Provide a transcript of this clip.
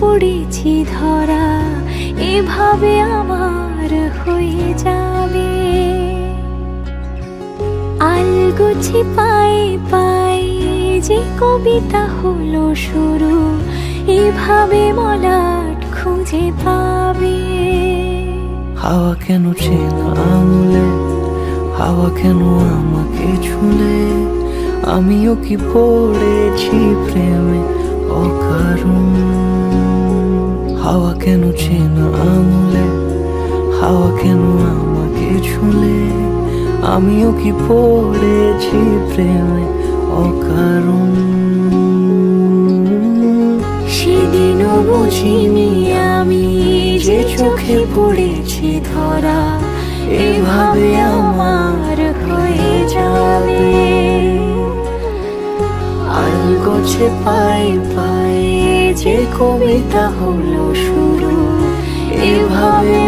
পড়েছি ধরা, এভাবে আমার হয়ে যাবে। আলগোছে পায়ে পায়ে যে কবিতা হলো শুরু, এভাবে মলাট খুঁজে পাবে। হাওয়া কেন চেনা আঙুলে, হাওয়া কেন আমাকে ছুলে, আমিও কি পড়েছি প্রেমে অকারণ। হাওয়া কেন চেনা আঙুলে, হাওয়া কেন আমাকে ছুলে, আমিও কি পড়েছি প্রেমে অকারণ। সেদিনও বুঝিনি আমি যে চোখে পড়েছি ধরা, এভাবে আমার হয়ে যাবে। আলগোছে পায়ে পায়ে যে কবিতা হলো শুরু, এভাবে